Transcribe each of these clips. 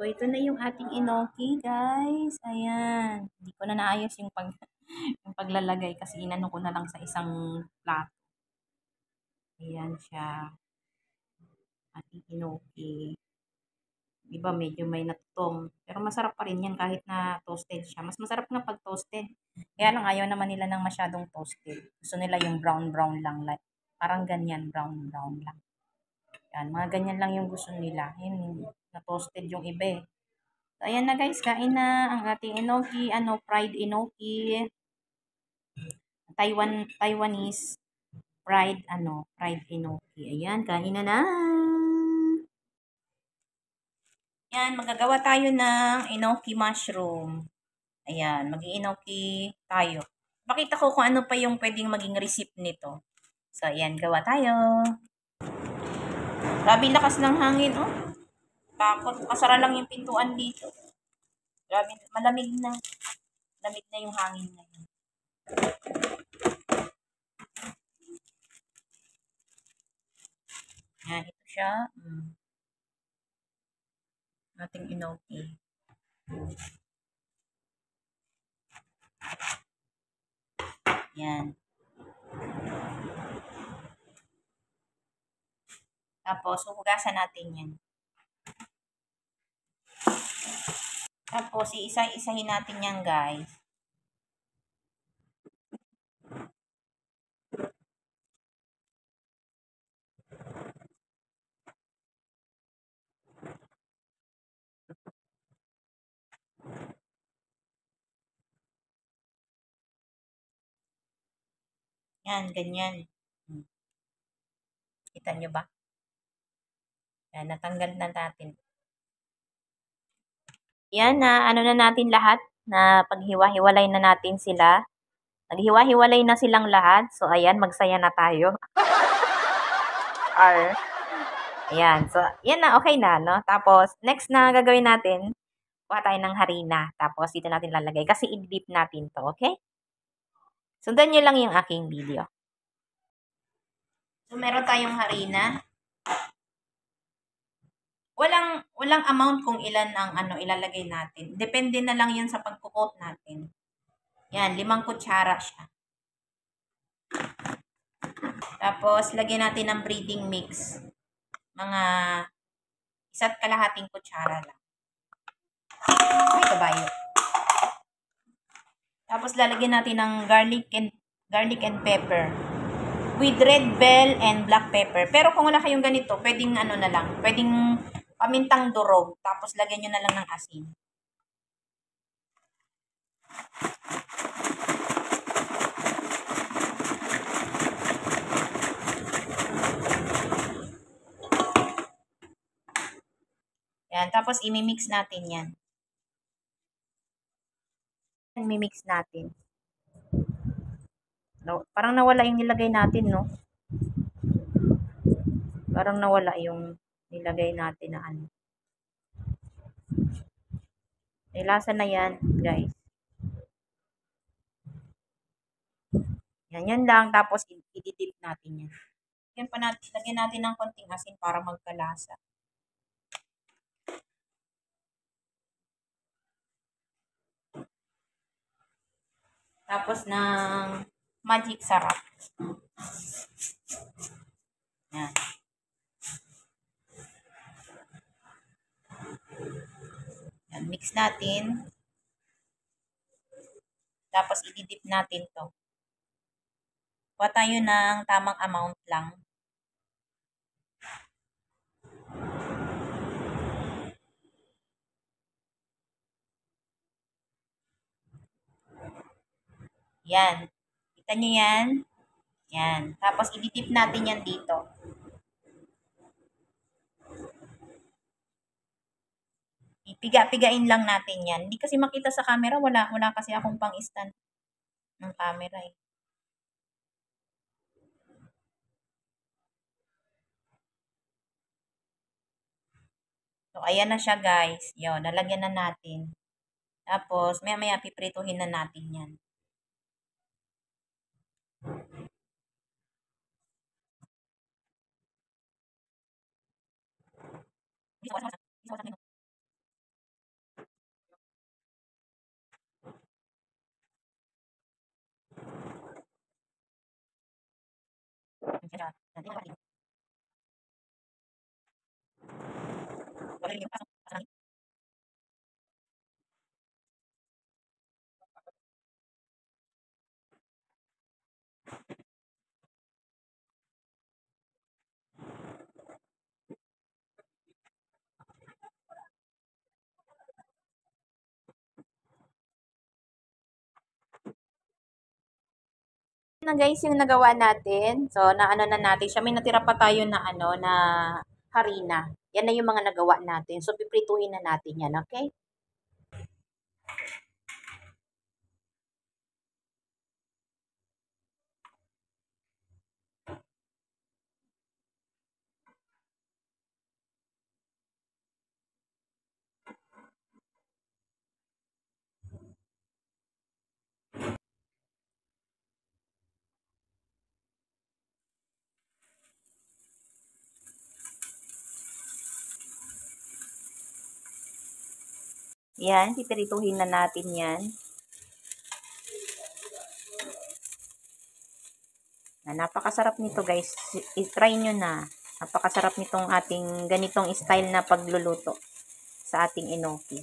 So, ito na yung ating inoki, guys. Ayan. Hindi ko na naayos yung, yung paglalagay kasi inano ko na lang sa isang plato. Ayan siya. Ating inoki. Diba, medyo may natutong. Pero masarap pa rin yan kahit na toasted siya. Mas masarap nga pag toasted. Kaya lang ayaw naman nila ng masyadong toasted. Gusto nila yung brown-brown lang. Like, parang ganyan, brown-brown lang. Yan, mga ganyan lang yung gusto nila. Yun, na toasted yung iba eh. So, ayan na guys, kain na ang ating enoki, fried enoki, Taiwanese fried enoki. Ayan, kain na na. Yan, magagawa tayo ng enoki mushroom. Ayan, mag-enoki tayo. Pakita ko kung ano pa yung pwedeng maging recipe nito. So, ayan, gawa tayo. Grabe lakas ng hangin, oh. Takot, kasara lang yung pintuan dito. Grabe, malamig na. Lamig na yung hangin ngayon. Yan, ito siya. Ating enoki. Yan. Tapos, huhugasan natin yan. Tapos, iisa-isahin natin yan, guys. Yan, ganyan. Kita nyo ba? Yan, natanggal na natin. Yan na, ano na natin lahat, na paghiwa-hiwalay na natin sila. Naghiwa-hiwalay na silang lahat. So, ayan, magsaya na tayo. R. Ayan. So, yan na, okay na, no? Tapos, next na gagawin natin, kuha tayo ng harina. Tapos, dito natin lalagay. Kasi i-dip natin to, okay? Sundan nyo lang yung aking video. So, meron tayong harina. Walang amount kung ilan ang ilalagay natin. Depende na lang yun sa pagkukot natin. Yan, 5 kutsara siya. Tapos, lagyan natin ng breading mix. Mga 1.5 kutsara lang. Ay, kabayo. Tapos, lalagyan natin ng garlic and pepper. With red bell and black pepper. Pero kung wala kayong ganito, pwedeng na lang. Pwedeng pamintang durog. Tapos, lagyan nyo na lang ng asin. Yan. Tapos, imimix natin yan. Imimix natin. No, parang nawala yung nilagay natin, no? Parang nawala yung nilagay natin na ano. May lasa na yan, guys. Yan lang. Tapos, i-dip natin yan. Lagyan natin ng konting asin para magkalasa. Tapos, ng magic sarap. Yan. Yan. Mix natin. Tapos, i-dip natin to. Kuha tayo ng tamang amount lang. Yan. Kita nyo yan? Yan. Tapos, i-dip natin yan dito. Ipiga-pigain lang natin yan. Hindi kasi makita sa camera. Wala kasi akong pang-stand ng camera eh. So, ayan na siya guys. Yun, nalagyan na natin. Tapos, maya-maya piprituhin na natin yan. Na guys yung nagawa natin. So, naano na natin siya. May natira pa tayo na ano, na harina. Yan na yung mga nagawa natin. So, piprituhin na natin yan, okay? Yan, pipirituhin na natin yan. Napakasarap nito guys. I-try nyo na. Napakasarap nitong ating ganitong style na pagluluto sa ating enoki.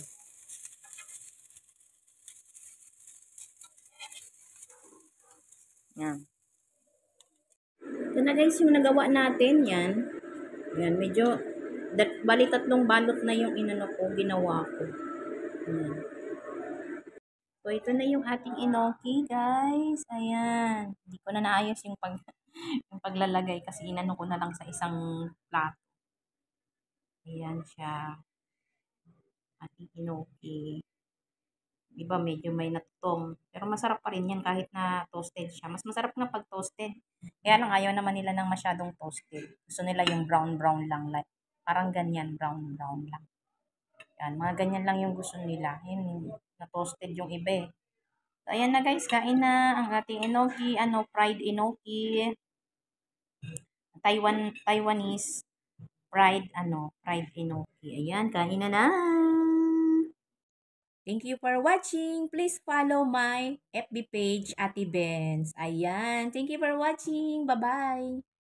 Yan. Ito na guys yung nagawa natin. Yan. Yan. Medyo, bali 3 balot na yung ginawa ko. Yan. So, ito na yung ating enoki guys. Ayan. Hindi ko na naayos yung yung paglalagay kasi inano ko na lang sa isang plato. Ayan siya. Ating enoki. Diba medyo may natutong. Pero masarap pa rin yan kahit na toasted siya. Mas masarap na pag toasted. Kaya lang ayaw naman nila ng masyadong toasted. Gusto nila yung brown-brown lang. Like, parang ganyan, brown-brown lang. Yan, mga ganyan lang yung gusto nila. Yun, na toasted yung iba eh. So, ayan na guys, kain na ang ating enoki, fried enoki. Taiwanese fried enoki. Ayan, kain na na. Thank you for watching. Please follow my FB page, Ate Benz. Ayan. Thank you for watching. Bye-bye.